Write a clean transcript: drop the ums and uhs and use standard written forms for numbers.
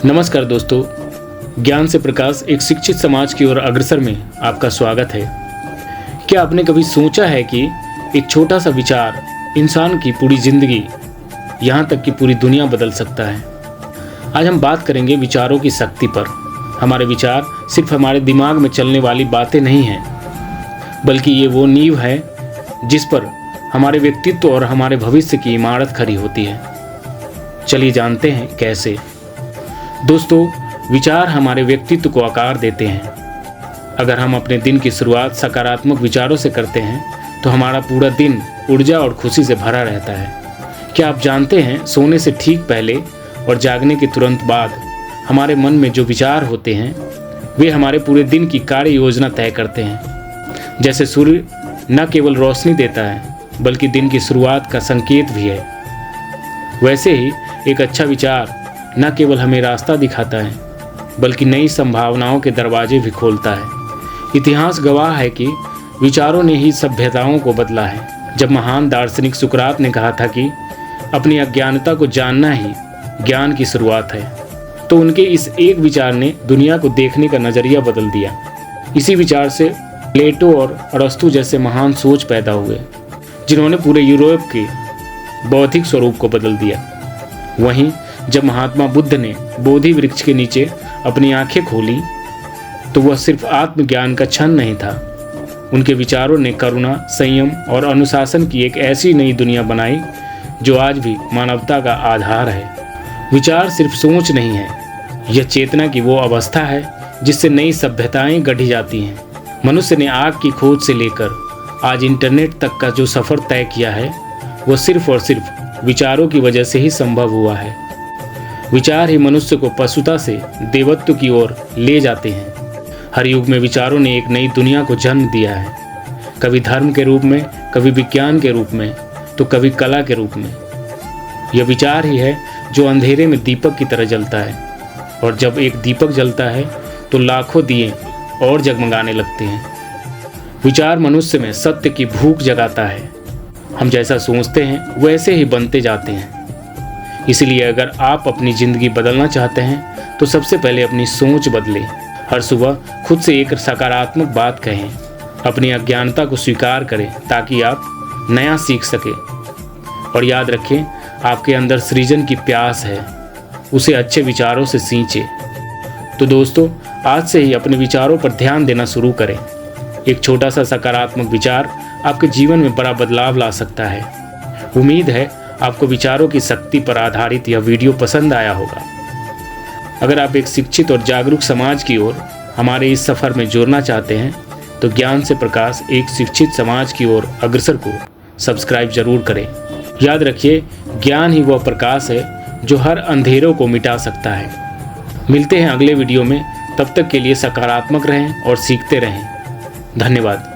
नमस्कार दोस्तों, ज्ञान से प्रकाश एक शिक्षित समाज की ओर अग्रसर में आपका स्वागत है। क्या आपने कभी सोचा है कि एक छोटा सा विचार इंसान की पूरी जिंदगी, यहाँ तक कि पूरी दुनिया बदल सकता है। आज हम बात करेंगे विचारों की शक्ति पर। हमारे विचार सिर्फ हमारे दिमाग में चलने वाली बातें नहीं हैं, बल्कि ये वो नींव है जिस पर हमारे व्यक्तित्व और हमारे भविष्य की इमारत खड़ी होती है। चलिए जानते हैं कैसे। दोस्तों, विचार हमारे व्यक्तित्व को आकार देते हैं। अगर हम अपने दिन की शुरुआत सकारात्मक विचारों से करते हैं तो हमारा पूरा दिन ऊर्जा और खुशी से भरा रहता है। क्या आप जानते हैं, सोने से ठीक पहले और जागने के तुरंत बाद हमारे मन में जो विचार होते हैं वे हमारे पूरे दिन की कार्य योजना तय करते हैं। जैसे सूर्य न केवल रोशनी देता है बल्कि दिन की शुरुआत का संकेत भी है, वैसे ही एक अच्छा विचार न केवल हमें रास्ता दिखाता है बल्कि नई संभावनाओं के दरवाजे भी खोलता है। इतिहास गवाह है कि विचारों ने ही सभ्यताओं को बदला है। जब महान दार्शनिक सुकरात ने कहा था कि अपनी अज्ञानता को जानना ही ज्ञान की शुरुआत है, तो उनके इस एक विचार ने दुनिया को देखने का नजरिया बदल दिया। इसी विचार से प्लेटो और अरस्तु जैसे महान सोच पैदा हुए, जिन्होंने पूरे यूरोप के बौद्धिक स्वरूप को बदल दिया। वहीं जब महात्मा बुद्ध ने बोधि वृक्ष के नीचे अपनी आंखें खोली तो वह सिर्फ आत्मज्ञान का क्षण नहीं था। उनके विचारों ने करुणा, संयम और अनुशासन की एक ऐसी नई दुनिया बनाई जो आज भी मानवता का आधार है। विचार सिर्फ सोच नहीं है, यह चेतना की वो अवस्था है जिससे नई सभ्यताएं गढ़ी जाती हैं। मनुष्य ने आग की खोज से लेकर आज इंटरनेट तक का जो सफ़र तय किया है वह सिर्फ और सिर्फ विचारों की वजह से ही संभव हुआ है। विचार ही मनुष्य को पशुता से देवत्व की ओर ले जाते हैं। हर युग में विचारों ने एक नई दुनिया को जन्म दिया है, कभी धर्म के रूप में, कभी विज्ञान के रूप में, तो कभी कला के रूप में। यह विचार ही है जो अंधेरे में दीपक की तरह जलता है, और जब एक दीपक जलता है तो लाखों दिए और जगमगाने लगते हैं। विचार मनुष्य में सत्य की भूख जगाता है। हम जैसा सोचते हैं वैसे ही बनते जाते हैं। इसलिए अगर आप अपनी ज़िंदगी बदलना चाहते हैं तो सबसे पहले अपनी सोच बदलें। हर सुबह खुद से एक सकारात्मक बात कहें, अपनी अज्ञानता को स्वीकार करें ताकि आप नया सीख सकें। और याद रखें, आपके अंदर सृजन की प्यास है, उसे अच्छे विचारों से सींचें। तो दोस्तों, आज से ही अपने विचारों पर ध्यान देना शुरू करें। एक छोटा सा सकारात्मक विचार आपके जीवन में बड़ा बदलाव ला सकता है। उम्मीद है आपको विचारों की शक्ति पर आधारित यह वीडियो पसंद आया होगा। अगर आप एक शिक्षित और जागरूक समाज की ओर हमारे इस सफ़र में जुड़ना चाहते हैं तो ज्ञान से प्रकाश एक शिक्षित समाज की ओर अग्रसर को सब्सक्राइब जरूर करें। याद रखिए, ज्ञान ही वह प्रकाश है जो हर अंधेरों को मिटा सकता है। मिलते हैं अगले वीडियो में, तब तक के लिए सकारात्मक रहें और सीखते रहें। धन्यवाद।